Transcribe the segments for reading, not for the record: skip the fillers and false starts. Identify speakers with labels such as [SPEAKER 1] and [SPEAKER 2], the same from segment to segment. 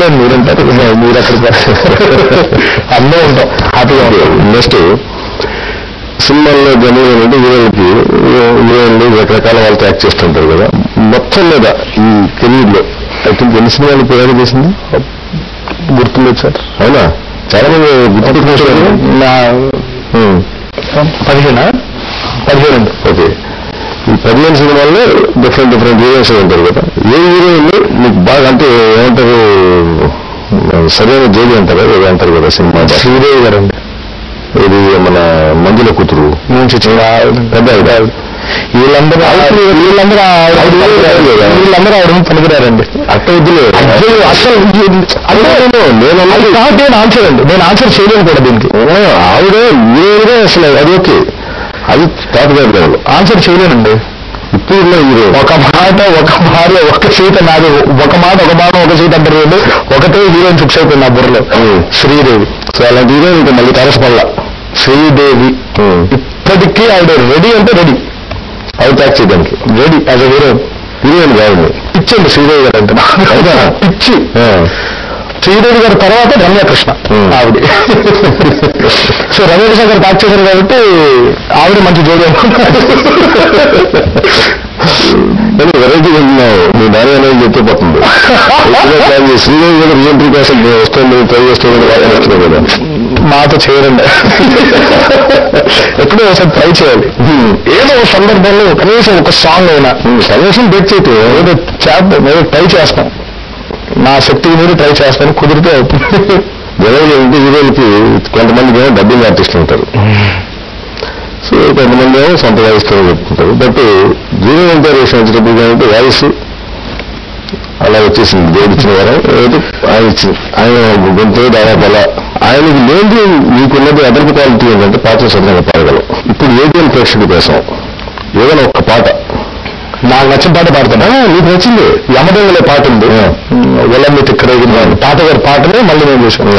[SPEAKER 1] చెప్పలేను, మీరంటారు మీరు అక్కడ అన్నీ ఉంటాం హ్యాపీగా ఉంటాం.
[SPEAKER 2] నెక్స్ట్ సినిమాల్లో జనరల్ అంటే హీరోయిన్లు రకరకాల వాళ్ళతో యాక్ట్ చేస్తుంటారు కదా. మొత్తం మీద ఈ కెరీర్లో ఐ థింక్ ఎన్ని సినిమాలు పేరు చేసింది
[SPEAKER 1] గుర్తులేదు సార్.
[SPEAKER 2] అవునా? చాలా మంది గుర్తుపెట్టుకుంటారు.
[SPEAKER 1] నా 15 అండి.
[SPEAKER 2] ఓకే. ఈ 15 సినిమాల్లో డిఫరెంట్ హీరోయిన్స్ ఉంటారు కదా. ఏ హీరోయిన్ మీకు బాగా అంటే ఏమంటారు సరైన జోడి అంటారు ఏదో అంటారు కదా సినిమా?
[SPEAKER 1] శ్రీదేవి గారు అండి.
[SPEAKER 2] ఇది మన మంజుల కూతురు పెద్ద
[SPEAKER 1] వీళ్ళందరూ ఆవిడ పనికిరారండి.
[SPEAKER 2] అట్ట వద్దులే
[SPEAKER 1] అసలు నేను ఆన్సర్ అండి, నేను ఆన్సర్ చేయలేను కూడా దీనికి.
[SPEAKER 2] ఆవిడ హీరోయిన్గా అసలు అది ఓకే, అది తాతగారు
[SPEAKER 1] ఆన్సర్ చేయలేనండి.
[SPEAKER 2] ఇప్పుడు హీరో
[SPEAKER 1] ఒక మాట ఒక భార్య ఒక సీట్ నాది, ఒక మాట ఒక బాణం ఒక సీట్ అంటారు. ఒకటే హీరోయిన్ ఫిక్స్ అయిపోయింది నా బుర్రలో, శ్రీదేవి.
[SPEAKER 2] సో అలాంటి హీరోయిన్ ఇంకా మళ్ళీ తారసపల్లా
[SPEAKER 1] శ్రీదేవి. ఇప్పటికీ ఆవిడ రెడీ అంటే రెడీ,
[SPEAKER 2] అవుట్ యాక్ట్ చేయడానికి
[SPEAKER 1] రెడీ యాజ్ అ
[SPEAKER 2] హీరోయిన్ కాదు.
[SPEAKER 1] పిచ్చండి శ్రీదేవి గారు అంటే, పిచ్చి. శ్రీదేవి గారి తర్వాత రమ్యకృష్ణ ఆవిడ. సో రమ్యకృష్ణ గారు యాక్ట్ చేశారు కాబట్టి ఆవిడ మంచి జోడి అనుకుంటున్నాడు.
[SPEAKER 2] వెరైటీ ఉంటున్నావు, మీ భార్య అనేది చెప్పిపోతుంది. శ్రీదేవి కూడా రీఎంట్రీ కోసం వస్తుంది, ట్రై చేస్తుంది కదా.
[SPEAKER 1] మాతో చేయరండి, ఎప్పుడో ఒకసారి ట్రై చేయాలి. ఏదో సందర్భంలో కనీసం ఒక సాంగ్ అయినా కనీసం డెట్ చేయటం ఏదో చేద్దాం, ఏదో ట్రై చేస్తాం. నా శక్తికి మీరు ట్రై చేస్తాను, కుదిరితే అవుతుంది.
[SPEAKER 2] జనరల్గా ఇంటి హీరోలకి కొంతమందికి ఏమో డబ్బింగ్ ఆర్టిస్టులు ఉంటారు, సో కొంతమంది ఏమో సొంత వాయిస్తూ చెప్పుకుంటారు. బట్ జీవో ఎన్టీఆర్ విషయం వచ్చినప్పుడు ఏంటంటే వాయిస్ అలా వచ్చేసింది. దేవుడు ఇచ్చిన వారం ఏదో ఆయన ఇచ్చింది, ఆయన గొంతు దాదాపు అలా. ఆయనకి లేని మీకున్నది అదనపు క్వాలిటీ ఏంటంటే పాటలు సొంతంగా పాడగలం. ఇప్పుడు ఏదైనా ప్రేక్షకుల కోసం ఏదైనా ఒక్క పాట
[SPEAKER 1] నాకు నచ్చిన పాట పాడతాను.
[SPEAKER 2] నీకు నచ్చింది
[SPEAKER 1] యమదొంగలే పాట ఉంది, ఒళ్ళమ్మి తిక్కరేగిన తాతగారి పాటనే మళ్ళీ నేను చేశాను.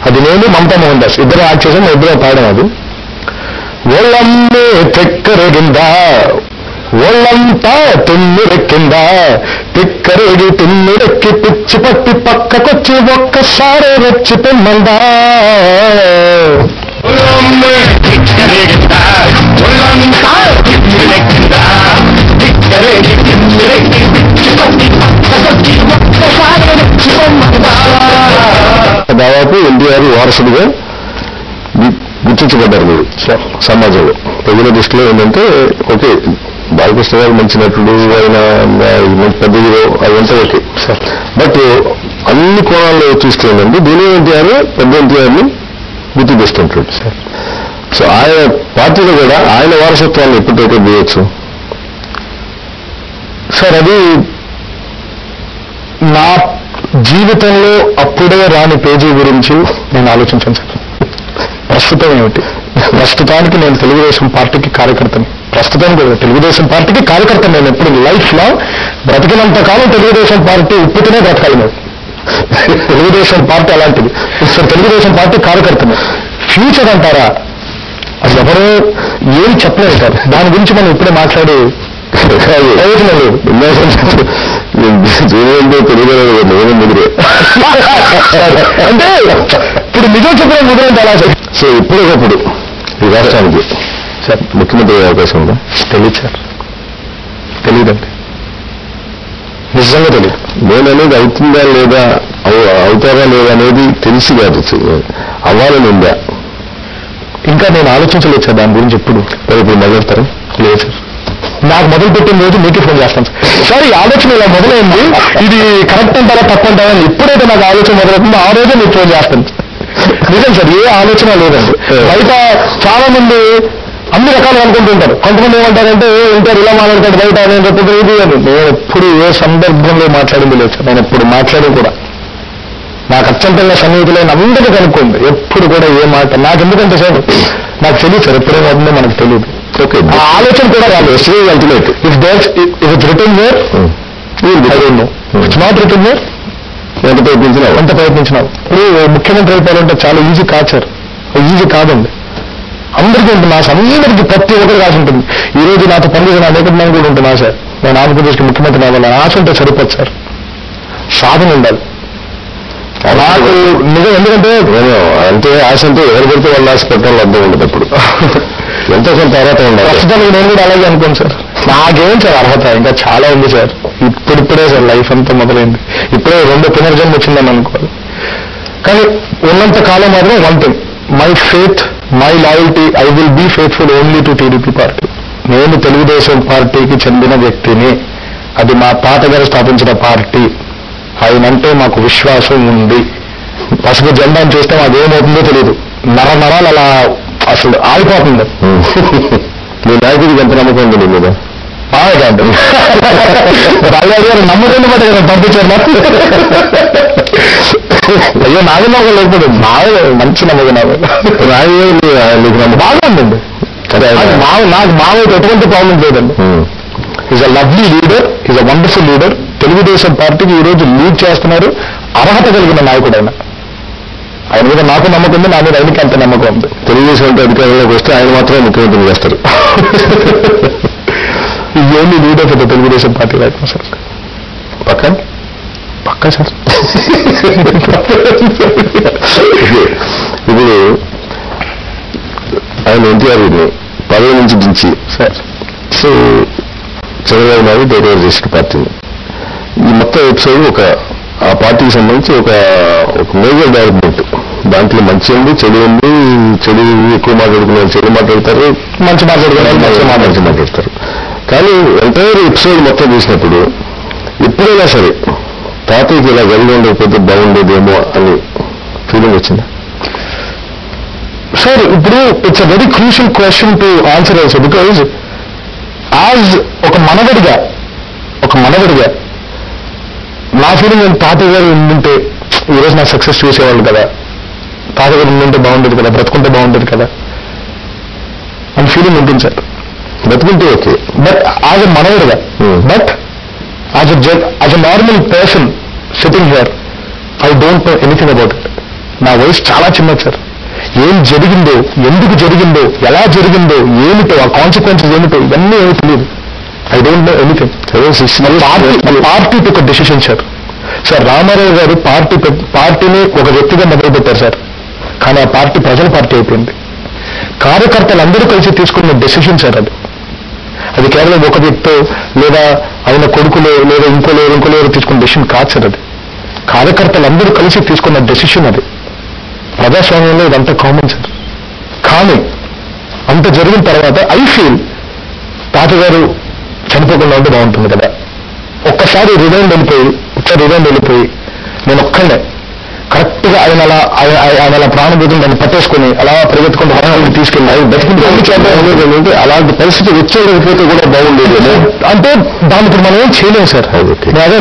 [SPEAKER 1] అది నేను మమతా మోహన్ దాస్ ఇద్దరు యాక్ట్ చేశాను, ఇద్దరు పాడాను. అది ఒళ్ళమ్మే తిక్కరేగిందా, ఒళ్ళంతా తుమ్మిరెక్కిందా, తిక్కరేగి తుమ్మిరెక్కి పిచ్చి పట్టి పక్కకొచ్చి ఒక్కసారి వచ్చి పెమ్మందా.
[SPEAKER 2] దాదాపు ఎన్టీఆర్ వారసుడిగా గుర్తించబడ్డారు మీరు సమాజంలో. ప్రజల దృష్టిలో ఏంటంటే ఓకే బాలకృష్ణ గారు మంచి నటుడు, ఆయన పెద్ద హీరో, అదంతా ఓకే. బట్ అన్ని కోణాల్లో చూస్తే ఏంటంటే దీని ఎన్టీఆర్ పెద్ద ఎన్టీఆర్ని గుర్తు తెస్తుంటాడు. సో ఆయన పార్టీలో కూడా ఆయన వారసత్వాన్ని ఎప్పుడైతే చేయొచ్చు
[SPEAKER 1] సార్? అది నా జీవితంలో అప్పుడే రాని పేజీ గురించి నేను ఆలోచించాను సార్. ప్రస్తుతం ఏమిటి? ప్రస్తుతానికి నేను తెలుగుదేశం పార్టీకి కార్యకర్తని. ప్రస్తుతం తెలుగుదేశం పార్టీకి కార్యకర్త. నేను ఎప్పుడు లైఫ్లో బ్రతికినంత కాలం తెలుగుదేశం పార్టీ ఉప్పుతూనే బ్రతకాలి. మేము తెలుగుదేశం పార్టీ అలాంటిది. సో తెలుగుదేశం పార్టీ కార్యకర్తని. ఫ్యూచర్ అంటారా అది ఎవరో ఏం చెప్పలేదు సార్. దాని గురించి మనం ఇప్పుడే మాట్లాడి ప్రయోజనం లేదు. అంటే ఇప్పుడు నిజం చెప్పిన ముద్రంటే అలా సార్.
[SPEAKER 2] సో ఇప్పుడొకప్పుడు ఈ రాష్ట్రానికి సార్ ముఖ్యమంత్రి అయ్యే అవకాశం ఉందా?
[SPEAKER 1] తెలియదు సార్, తెలియదండి, నిజంగా తెలియదు.
[SPEAKER 2] నేననేది అవుతుందా లేదా, అవుతారా లేదా అనేది తెలిసి కాదు, అవ్వాలని ఉందా
[SPEAKER 1] ఇంకా నేను ఆలోచించలేదు సార్ దాని గురించి. ఎప్పుడు
[SPEAKER 2] ఇప్పుడు మొదలెడతారు?
[SPEAKER 1] లేదు సార్, నాకు మొదలుపెట్టిన రోజు మీకే ఫోన్ చేస్తాను సార్. ఈ ఆలోచన ఇలా మొదలైంది, ఇది కరెక్ట్ అంటారా తప్పు అంటారా అని ఎప్పుడైతే నాకు ఆలోచన మొదలవుతుందో ఆ రోజే మీకు ఫోన్ చేస్తాను. నిజం సార్, ఏ ఆలోచన లేదండి. బయట చాలా మంది అన్ని రకాలు అనుకుంటుంటారు. కొంతమంది ఏమంటారంటే ఉంటారు ఇలా మాట్లాడతాడు బయట నేను చెప్పి ఇది అని. నేను ఎప్పుడు ఏ సందర్భంలో మాట్లాడింది లేదు సార్. నేను ఎప్పుడు మాట్లాడి కూడా నాకు అత్యంతంగా సన్నిహితులైన అందరికీ కనుక్కోండి, ఎప్పుడు కూడా ఏ మాట నాకు ఎందుకంటే సార్ నాకు తెలియదు సార్, ఎప్పుడేమవుతుందో మనకు తెలియదు. ఓకే, ఆ ఆలోచన కూడా రాదు. Ultimate if it's return where it's not return where ఎంత ప్రయత్నించినావు. ఇప్పుడు ముఖ్యమంత్రి అయిపోవాలంటే చాలా ఈజీ కాదు సార్, ఈజీ కాదండి. అందరికీ ఉంటుంది ఆశ, అందరికీ ప్రతి ఒక్కరికి ఆశ ఉంటుంది. ఈ రోజు నాతో పనిచేసిన అనేక మంది కూడా ఉంటుంది ఆశ. నేను ఆంధ్రప్రదేశ్కి ముఖ్యమంత్రి అవ్వాలి ఆశ ఉంటే సరిపోదు సార్, సాధన ఉండాలి. నాకు నిజం ఎందుకంటే
[SPEAKER 2] అంటే ఆశ అంటే ఎవరు పెడితే వాళ్ళు ఆశ పెట్టాలని అర్థం ఉండదు అప్పుడు ఎంతో కొంత అర్హత ఉండాలి.
[SPEAKER 1] ప్రస్తుతానికి నేను కూడా అలాగే అనుకోను సార్. నాకేం సార్ అర్హత ఇంకా చాలా ఉంది సార్. ఇప్పుడిప్పుడే సార్ లైఫ్ అంతా మొదలైంది. ఇప్పుడే 2 పునర్జన్మ వచ్చిందని అనుకోవాలి. కానీ ఉన్నంత కాలం మాత్రం one thing, my faith, my loyalty, I will be faithful only to TDP party. నేను తెలుగుదేశం పార్టీకి చెందిన వ్యక్తిని. అది మా తాతగారు స్థాపించిన పార్టీ. ఆయనంటే మాకు విశ్వాసం ఉంది. పసుపు జెండాను చూస్తే మాకేమవుతుందో తెలియదు. నరాలు అలా అసలు ఆగిపోతుంది.
[SPEAKER 2] మీ నాయకుడికి ఎంత నమ్మకం ఉంది నీ మీద?
[SPEAKER 1] బాగా కాదు బాగా నమ్మకం పట్టే కదా పంపించారు. అయ్యో నాకు నమ్మకం లేకపోతే బాగా మంచి నమ్మకం.
[SPEAKER 2] నీకు నమ్మకం
[SPEAKER 1] బాగా ఉందండి. నాకు మావైతే ఎటువంటి ప్రాబ్లం లేదండి. Is a lovely leader, is a wonderful leader. Telugu Desam పార్టీకి ఈ రోజు లీడ్ చేస్తున్నారు. అర్హత కలిగిన నాయకుడు ఆయన మీద నాకు నమ్మకం ఉంది. నా మీద ఆయనకి అంత నమ్మకం ఉంది.
[SPEAKER 2] తెలుగుదేశం అధికారంలోకి వస్తే ఆయన మాత్రమే ముఖ్యమంత్రి చేస్తారు.
[SPEAKER 1] ఈ only leader for the Telugu Desam party right now sir. పక్కా సార్.
[SPEAKER 2] ఇప్పుడు ఆయన ఎన్టీఆర్ పదవి నుంచి దించి
[SPEAKER 1] sir
[SPEAKER 2] so Chandrababu Naidu take over చేసిన పార్టీని. ఈ మొత్తం ఎపిసోడ్ ఆ పార్టీకి సంబంధించి ఒక మేజర్ డెవలప్మెంట్. దాంట్లో మంచి ఉంది, చెడు ఉంది. చెడు ఎక్కువ మాట్లాడుకునే చెడు మాట్లాడతారు,
[SPEAKER 1] మంచి
[SPEAKER 2] మాట్లాడతారు. కానీ ఎంటైర్ ఎపిసోడ్ మొత్తం చూసినప్పుడు ఎప్పుడైనా సరే తాతయ్యకి ఇలా జరిగి ఉండకపోతే బాగుండేదేమో అని ఫీలింగ్ వచ్చిందా
[SPEAKER 1] సార్? ఇప్పుడు it's a very crucial question to answer also. Because as ఒక మనవడిగా నా ఫీలింగ్ నేను తాతయ్య గారు ఉండుంటే ఈరోజు నా సక్సెస్ చూసేవాళ్ళు కదా, తాతయ్య గారు ఉండుంటే బాగుండేది కదా, బ్రతుకుంటే బాగుండేది కదా అని ఫీలింగ్ ఉంటుంది సార్.
[SPEAKER 2] బ్రతుకుంటే ఓకే,
[SPEAKER 1] బట్ యాజ్ ఎ మనవడిగా, but as a normal person sitting here, I don't know anything about it. నా వయసు చాలా చిన్నది సార్. ఏం జరిగిందో, ఎందుకు జరిగిందో, ఎలా జరిగిందో, ఏమిటో, ఆ కాన్సిక్వెన్సెస్ ఏమిటో ఇవన్నీ ఏమీ తెలియదు. I don't know anything. Party took a decision sir. Sir Rama Rao గారు పార్టీని ఒక వ్యక్తిగా మొదలుపెట్టారు సార్. కానీ ఆ పార్టీ ప్రజల పార్టీ అయిపోయింది. కార్యకర్తలు అందరూ కలిసి తీసుకున్న డెసిషన్ సార్ అది కేవలం ఒక వ్యక్తో లేదా ఆయన కొడుకులో లేదా ఇంకోలేరు తీసుకున్న డెసిషన్ కాదు సార్. అది కార్యకర్తలందరూ కలిసి తీసుకున్న డెసిషన్. అది ప్రజాస్వామ్యంలో ఇదంతా కామన్ సార్. కానీ అంత జరిగిన తర్వాత ఐ ఫీల్ తాతగారు చనిపోకుండా ఉంటే బాగుంటుంది కదా. ఒక్కసారి రివైండ్ వెళ్ళిపోయి నేను ఒక్కడే కరెక్ట్గా ఆయన అలా ప్రాణభూతిని నన్ను పట్టేసుకుని అలా పరిగెత్తుకుంటూ హోటల్కి తీసుకెళ్ళి బతికి అలాంటి పరిస్థితి వచ్చేటప్పుడు కూడా బాగుండేది. అంటే దాన్ని ఇప్పుడు మనం ఏం చేయలేము సార్. అదే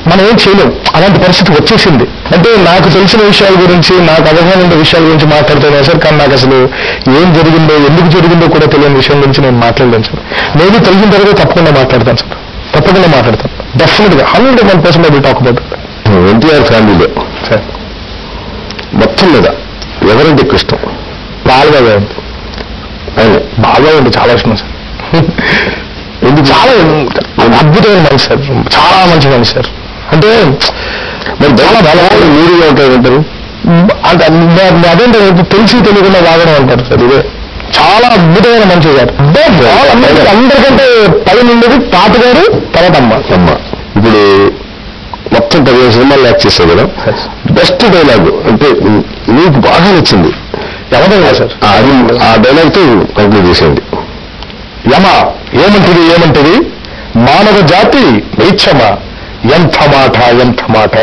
[SPEAKER 1] మనం ఏం చేయలేము. అలాంటి పరిస్థితి వచ్చేసింది. అంటే నాకు తెలిసిన విషయాల గురించి, నాకు అవగాహన ఉండే విషయాల గురించి మాట్లాడుతున్నాను సార్. కానీ నాకు అసలు ఏం జరిగిందో, ఎందుకు జరిగిందో కూడా తెలియని విషయం గురించి నేను మాట్లాడలేను సార్. నేను తెలిసిన తర్వాత తప్పకుండా మాట్లాడతాను సార్. తప్పకుండా మాట్లాడతాను. డెఫినెట్గా 101% I will talk about it.
[SPEAKER 2] NTR ఫ్యామిలీలో
[SPEAKER 1] సార్
[SPEAKER 2] మొత్తం మీద ఎవరంటే ఎక్కువ ఇష్టం?
[SPEAKER 1] బాగా ఉంది. బాగా ఉంది, చాలా ఇష్టం సార్. ఇది చాలా అద్భుతమైన మనిషి సార్. చాలా మంచి మనిషి సార్. అంటే మరి చాలా బలమైన మీడియా ఉంటారు. అంటే అదేంటే తెలిసి తెలియకుండా వాగడం అంటారు సార్. ఇదే చాలా అద్భుతమైన మనిషి సార్. అందరికంటే పది నుండి తాతగారు, తర్వాత అమ్మ.
[SPEAKER 2] ఇప్పుడు మొత్తం 15 సినిమాలు యాక్ట్ చేశావు కదా, బెస్ట్ డైలాగ్ అంటే నీకు బాగా నచ్చింది
[SPEAKER 1] ఎవరైనా సార్?
[SPEAKER 2] ఆ డైలాగ్తో కంక్లూడ్ చేసేయండి.
[SPEAKER 1] ఏమంటది మానవ జాతి నీచమా, ఎంత మాట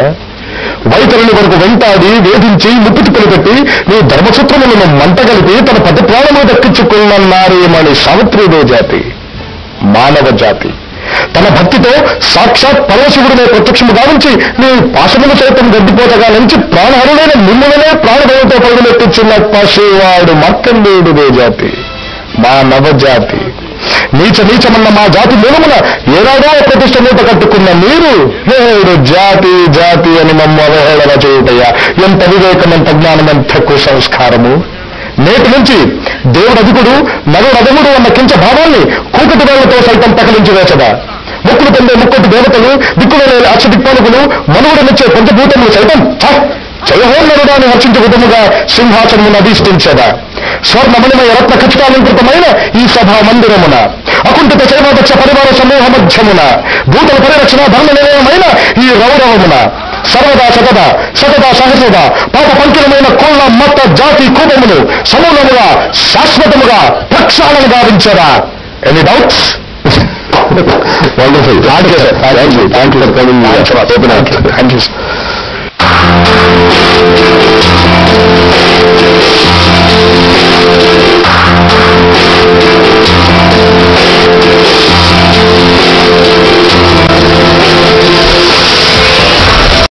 [SPEAKER 1] వైతరుని వరకు వెంటాడి వేధించి ముప్పుతి పెట్టి నీ ధర్మసూత్రములను మంటగలిపి తన పది ప్రాణము దక్కించుకున్నారేమని సావిత్రిదే జాతి. మానవ జాతి తన భక్తితో సాక్షాత్ పరమశివుడినే ప్రత్యక్షము గావించి నీ పాశములు సైతం గడ్డిపోతగా నుంచి ప్రాణహరులైన నిన్నులనే ప్రాణభయంతో పరుగులెత్తించిన పశువాడు మార్కండేయుడిదే జాతి. మానవ జాతి నీచమన్న మా జాతి మూలమున ఏనాడో ప్రతిష్ట మూట కట్టుకున్న మీరు నేడు జాతి అని మమ్మ అవహేళన చేయుటయ్యా. ఎంత వివేకం, ఎంత జ్ఞానం, ఎంత కుసంస్కారము. నేటి నుంచి దేవుడు అధికుడు, నరుడు అధముడు అన్న కించ భావాన్ని కూకటి వేళ్లతో సైతం పకలించి వేసదా. మొక్కులు పొందే ముక్కోటి దేవతలు, దిక్కులే అక్షదిక్పాలకులు, మనుగుడనిచ్చే పంచభూతములు సైతం జయహోన్నరుడాన్ని హర్షించే విధముగా సింహాసనమును అధిష్ఠించదా. స్వర్ణమణిమయ రత్న ఖచ్చితాలంకృతమైన ఈ సభా మందిరమున అకుంఠిత శైవపక్ష పరివార సమూహ మధ్యమున భూతల పరిరక్షణ ధర్మ నిలయమైన ఈ రౌరవమున సర్వదా సతదా సహసదా పాప పంకిలమైన కొల్ల మత జాతి కూపములు సమూలముగా శాశ్వతముగా ప్రక్షాళన గావించరా. Any doubts?
[SPEAKER 2] Wonderful. Thank you for coming.
[SPEAKER 1] Thank you.